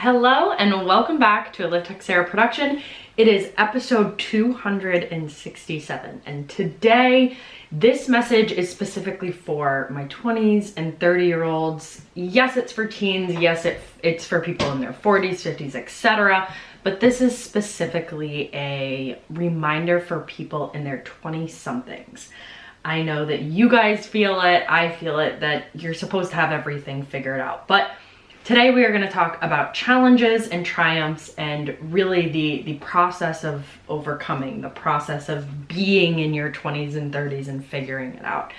Hello and welcome back to a Live Tech Sarah production. It is episode 267 and today this message is specifically for my 20s and 30-year-olds. Yes, it's for teens. Yes, it's for people in their 40s, 50s, etc. But this is specifically a reminder for people in their 20-somethings. I know that you guys feel it. I feel it, that you're supposed to have everything figured out. But today we are going to talk about challenges and triumphs and really the process of overcoming, the process of being in your 20s and 30s and figuring it out.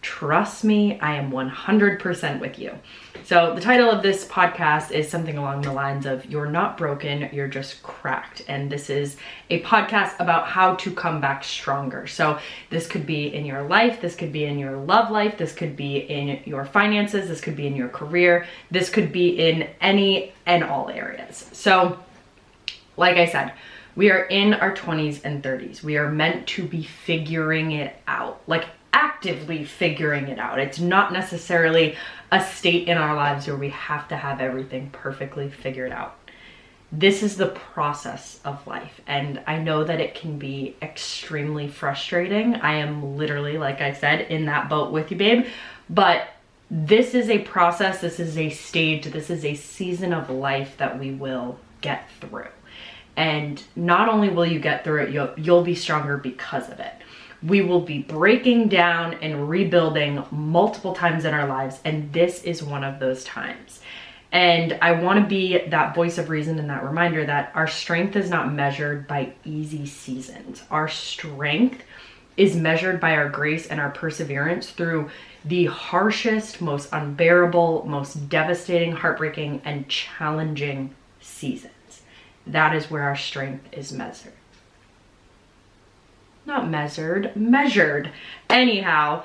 Trust me, I am 100% with you. So the title of this podcast is something along the lines of "You're not broken, you're just cracked." And this is a podcast about how to come back stronger. So this could be in your life, this could be in your love life, this could be in your finances, this could be in your career, this could be in any and all areas. So like I said, we are in our 20s and 30s. We are meant to be figuring it out, like actively figuring it out. It's not necessarily a state in our lives where we have to have everything perfectly figured out. This is the process of life, and I know that it can be extremely frustrating. I am literally, like I said, in that boat with you, babe. But this is a process, this is a stage, this is a season of life that we will get through. And not only will you get through it, you'll be stronger because of it. We will be breaking down and rebuilding multiple times in our lives, and this is one of those times. And I want to be that voice of reason and that reminder that our strength is not measured by easy seasons. Our strength is measured by our grace and our perseverance through the harshest, most unbearable, most devastating, heartbreaking, and challenging seasons. That is where our strength is measured. Not measured. Anyhow,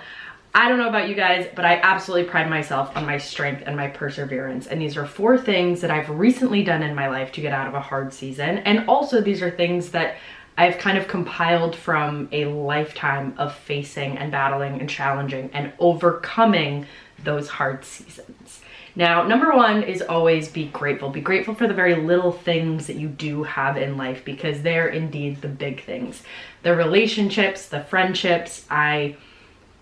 I don't know about you guys, but I absolutely pride myself on my strength and my perseverance. And these are 4 things that I've recently done in my life to get out of a hard season. And also these are things that I've kind of compiled from a lifetime of facing and battling and challenging and overcoming those hard seasons. Now, number 1 is always be grateful. Be grateful for the very little things that you do have in life, because they're indeed the big things. The relationships, the friendships. I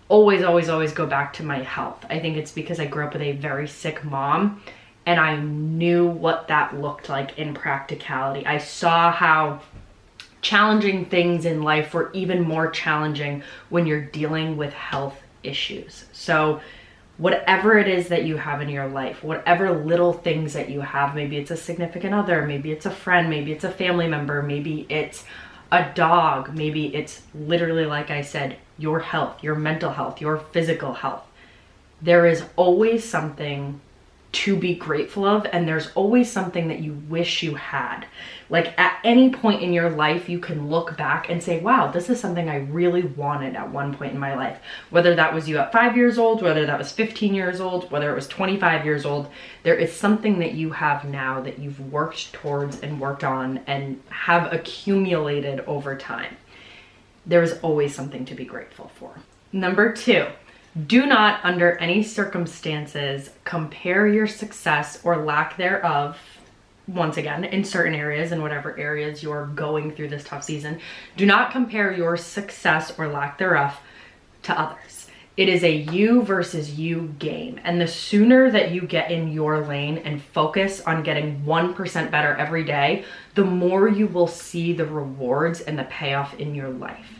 always go back to my health. I think it's because I grew up with a very sick mom and I knew what that looked like in practicality. I saw how challenging things in life were even more challenging when you're dealing with health issues. So whatever it is that you have in your life, whatever little things that you have, maybe it's a significant other, maybe it's a friend, maybe it's a family member, maybe it's a dog, maybe it's literally, like I said, your health, your mental health, your physical health. There is always something to be grateful of, and there's always something that you wish you had. Like at any point in your life, you can look back and say, wow, this is something I really wanted at one point in my life. Whether that was you at 5 years old, whether that was 15 years old, whether it was 25 years old, there is something that you have now that you've worked towards and worked on and have accumulated over time. There is always something to be grateful for. Number 2. Do not, under any circumstances, compare your success or lack thereof, once again, in certain areas, in whatever areas you're going through this tough season. Do not compare your success or lack thereof to others. It is a you versus you game. And the sooner that you get in your lane and focus on getting 1% better every day, the more you will see the rewards and the payoff in your life.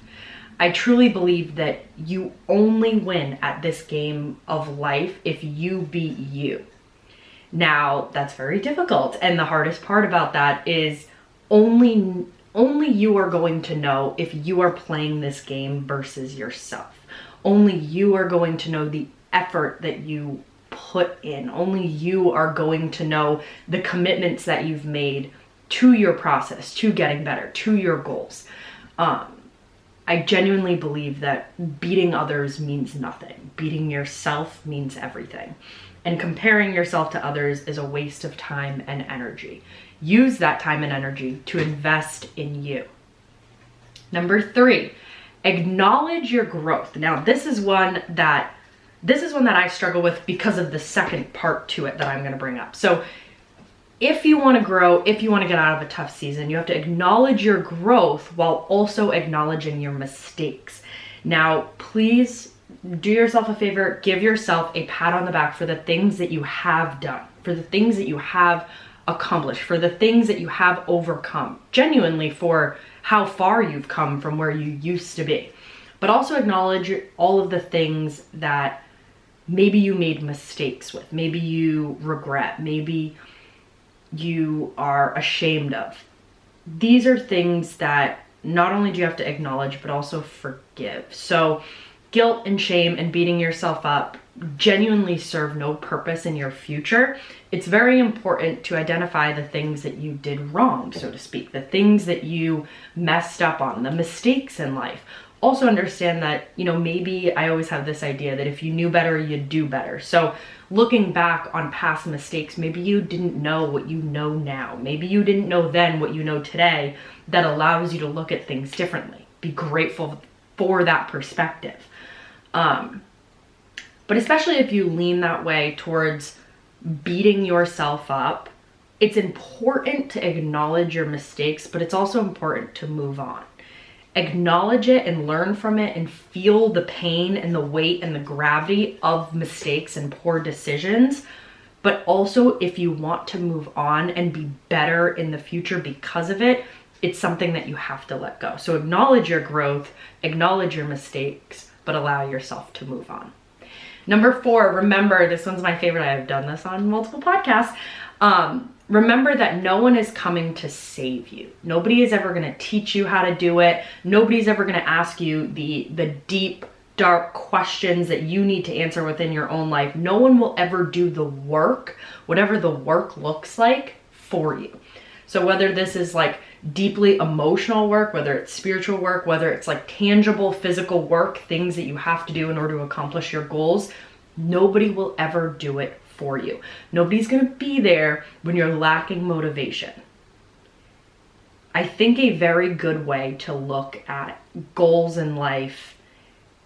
I truly believe that you only win at this game of life if you beat you. Now, that's very difficult, and the hardest part about that is only you are going to know if you are playing this game versus yourself. Only you are going to know the effort that you put in. Only you are going to know the commitments that you've made to your process, to getting better, to your goals. I genuinely believe that beating others means nothing. Beating yourself means everything. And comparing yourself to others is a waste of time and energy. Use that time and energy to invest in you. Number 3, acknowledge your growth. Now, this is one that I struggle with because of the second part to it that I'm going to bring up. So if you want to grow, if you want to get out of a tough season, you have to acknowledge your growth while also acknowledging your mistakes. Now, please do yourself a favor, give yourself a pat on the back for the things that you have done, for the things that you have accomplished, for the things that you have overcome, genuinely for how far you've come from where you used to be. But also acknowledge all of the things that maybe you made mistakes with, maybe you regret, maybe you are ashamed of. These are things that not only do you have to acknowledge, but also forgive. So guilt and shame and beating yourself up genuinely serve no purpose in your future. It's very important to identify the things that you did wrong, so to speak, the things that you messed up on, the mistakes in life. Also understand that, maybe I always have this idea that if you knew better, you'd do better. So looking back on past mistakes, maybe you didn't know what you know now. Maybe you didn't know then what you know today. That allows you to look at things differently. Be grateful for that perspective. But especially if you lean that way towards beating yourself up, it's important to acknowledge your mistakes, but it's also important to move on. Acknowledge it and learn from it and feel the pain and the weight and the gravity of mistakes and poor decisions. But also, if you want to move on and be better in the future because of it, it's something that you have to let go. So acknowledge your growth, acknowledge your mistakes, but allow yourself to move on. Number 4, remember, this one's my favorite. I have done this on multiple podcasts. Remember that no one is coming to save you. Nobody is ever going to teach you how to do it. Nobody's ever going to ask you the deep, dark questions that you need to answer within your own life. No one will ever do the work, whatever the work looks like, for you. So whether this is like deeply emotional work, whether it's spiritual work, whether it's like tangible physical work, things that you have to do in order to accomplish your goals, nobody will ever do it for you. Nobody's going to be there when you're lacking motivation. I think a very good way to look at goals in life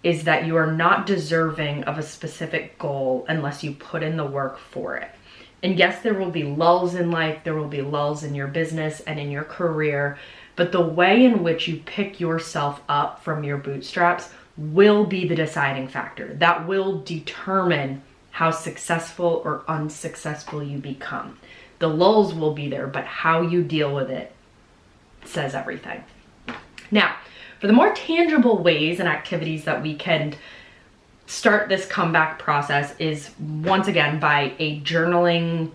is that you are not deserving of a specific goal unless you put in the work for it. And yes, there will be lulls in life, there will be lulls in your business and in your career, but the way in which you pick yourself up from your bootstraps will be the deciding factor. That will determine how successful or unsuccessful you become. The lulls will be there, but how you deal with it says everything. Now, for the more tangible ways and activities that we can start this comeback process is, once again, by a journaling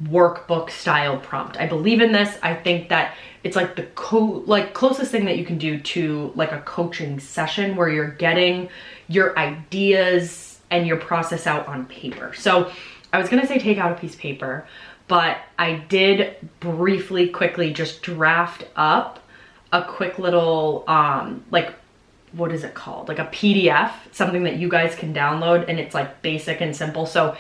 workbook style prompt. I believe in this. I think that it's like the closest thing that you can do to like a coaching session where you're getting your ideas and your process out on paper. So I was gonna say take out a piece of paper, but I did briefly, quickly just draft up a quick little, what is it called? Like a PDF, something that you guys can download, and it's like basic and simple. So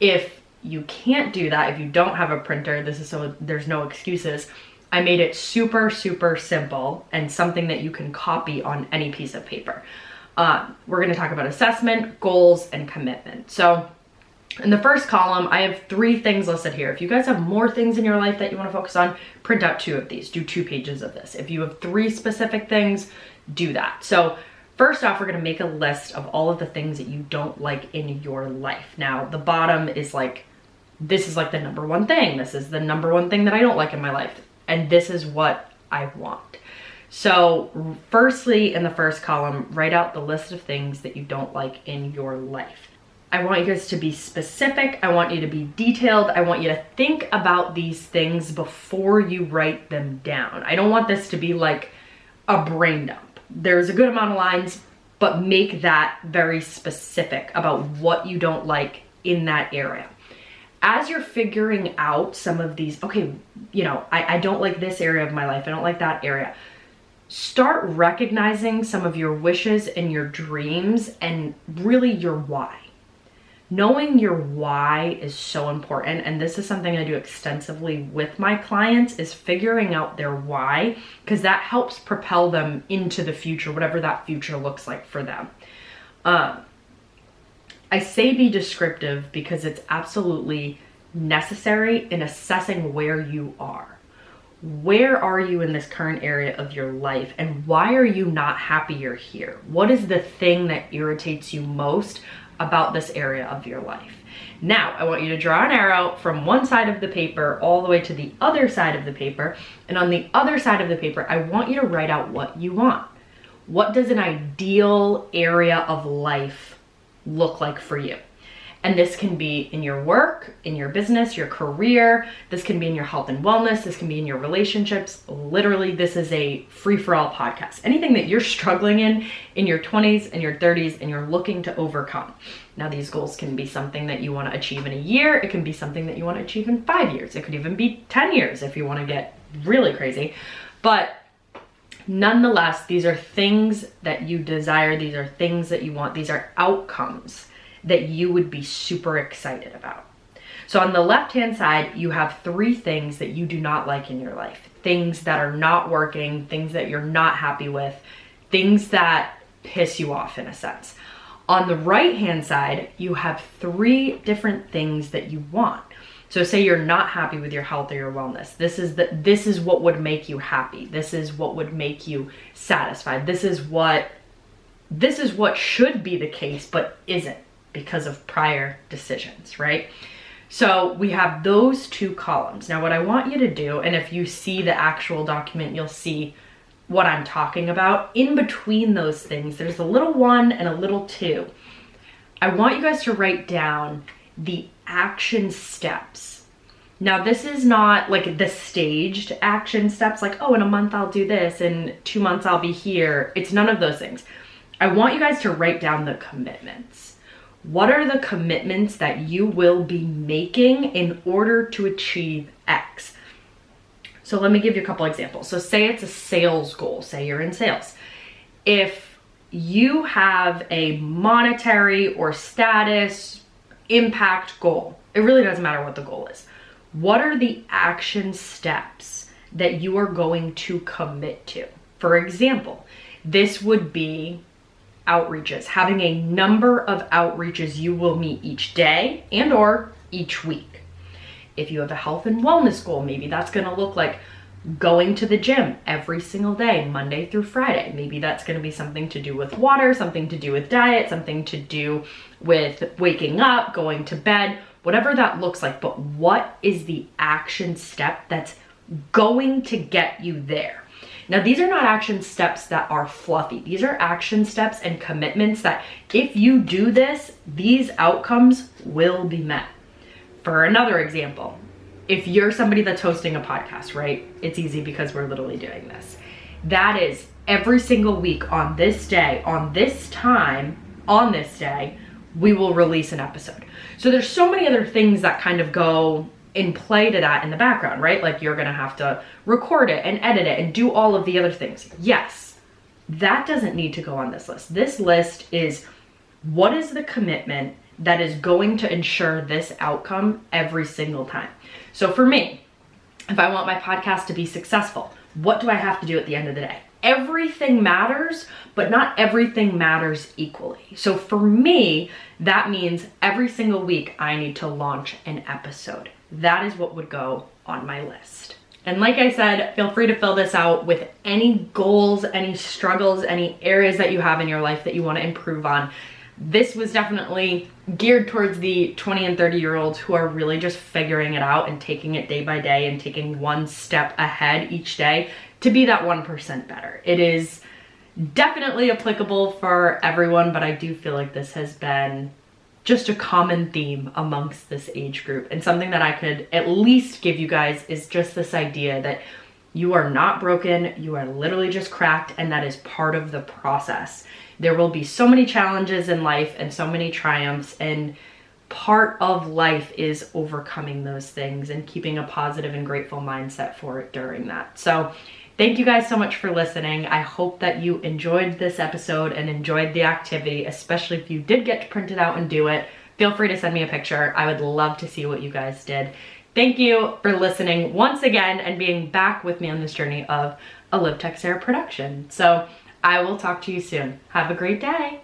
if you can't do that, if you don't have a printer, this is so there's no excuses. I made it super, super simple and something that you can copy on any piece of paper. We're going to talk about assessment, goals, and commitment. So in the first column, I have 3 things listed here. If you guys have more things in your life that you want to focus on, print out 2 of these, do 2 pages of this. If you have 3 specific things, do that. So first off, we're going to make a list of all of the things that you don't like in your life. Now, the bottom is like, this is like the number 1 thing. This is the number 1 thing that I don't like in my life. And this is what I want. So firstly, in the first column, write out the list of things that you don't like in your life. I want you guys to be specific. I want you to be detailed. I want you to think about these things before you write them down. I don't want this to be like a brain dump. There's a good amount of lines, but make that very specific about what you don't like in that area. As you're figuring out some of these, okay, I don't like this area of my life. I don't like that area. Start recognizing some of your wishes and your dreams and really your why. Knowing your why is so important, and this is something I do extensively with my clients, is figuring out their why, because that helps propel them into the future, whatever that future looks like for them. I say be descriptive because it's absolutely necessary in assessing where you are. Where are you in this current area of your life, and why are you not happy you're here? What is the thing that irritates you most about this area of your life? Now, I want you to draw an arrow from one side of the paper all the way to the other side of the paper. And on the other side of the paper, I want you to write out what you want. What does an ideal area of life look like for you? And this can be in your work, in your business, your career. This can be in your health and wellness. This can be in your relationships. Literally, this is a free-for-all podcast. Anything that you're struggling in your 20s and your 30s and you're looking to overcome. Now, these goals can be something that you want to achieve in a year. It can be something that you want to achieve in 5 years. It could even be 10 years if you want to get really crazy. But nonetheless, these are things that you desire. These are things that you want. These are outcomes that you would be super excited about. So on the left-hand side, you have 3 things that you do not like in your life. Things that are not working, things that you're not happy with, things that piss you off in a sense. On the right-hand side, you have 3 different things that you want. So say you're not happy with your health or your wellness. This is what would make you happy. This is what would make you satisfied. This is what should be the case, but isn't, because of prior decisions, right? So we have those 2 columns. Now what I want you to do, and if you see the actual document, you'll see what I'm talking about. In between those things, there's a little 1 and a little 2. I want you guys to write down the action steps. Now this is not like the staged action steps, like, oh, in a month I'll do this, in 2 months I'll be here. It's none of those things. I want you guys to write down the commitments. What are the commitments that you will be making in order to achieve X? So let me give you a couple examples. So say it's a sales goal, say you're in sales. If you have a monetary or status impact goal, it really doesn't matter what the goal is. What are the action steps that you are going to commit to? For example, this would be outreaches, having a number of outreaches you will meet each day and or each week. If you have a health and wellness goal, maybe that's going to look like going to the gym every single day, Monday through Friday. Maybe that's going to be something to do with water, something to do with diet, something to do with waking up, going to bed, whatever that looks like. But what is the action step that's going to get you there? Now, these are not action steps that are fluffy. These are action steps and commitments that if you do this, these outcomes will be met. For another example, if you're somebody that's hosting a podcast, right? It's easy because we're literally doing this. That is every single week on this day, on this time, on this day, we will release an episode. So there's so many other things that kind of go in play to that in the background, right? Like you're gonna have to record it and edit it and do all of the other things. Yes, that doesn't need to go on this list. This list is what is the commitment that is going to ensure this outcome every single time. So for me, if I want my podcast to be successful, what do I have to do at the end of the day? Everything matters, but not everything matters equally. So for me, that means every single week I need to launch an episode. That is what would go on my list. And like I said, feel free to fill this out with any goals, any struggles, any areas that you have in your life that you want to improve on. This was definitely geared towards the 20 and 30-year-olds who are really just figuring it out and taking it day by day and taking one step ahead each day to be that 1% better. It is definitely applicable for everyone, but I do feel like this has been just a common theme amongst this age group, and something that I could at least give you guys is just this idea that you are not broken, you are literally just cracked, and that is part of the process. There will be so many challenges in life and so many triumphs, and part of life is overcoming those things and keeping a positive and grateful mindset for it during that. So thank you guys so much for listening. I hope that you enjoyed this episode and enjoyed the activity, especially if you did get to print it out and do it. Feel free to send me a picture. I would love to see what you guys did. Thank you for listening once again and being back with me on this journey of a Live Tech Sarah production. So I will talk to you soon. Have a great day.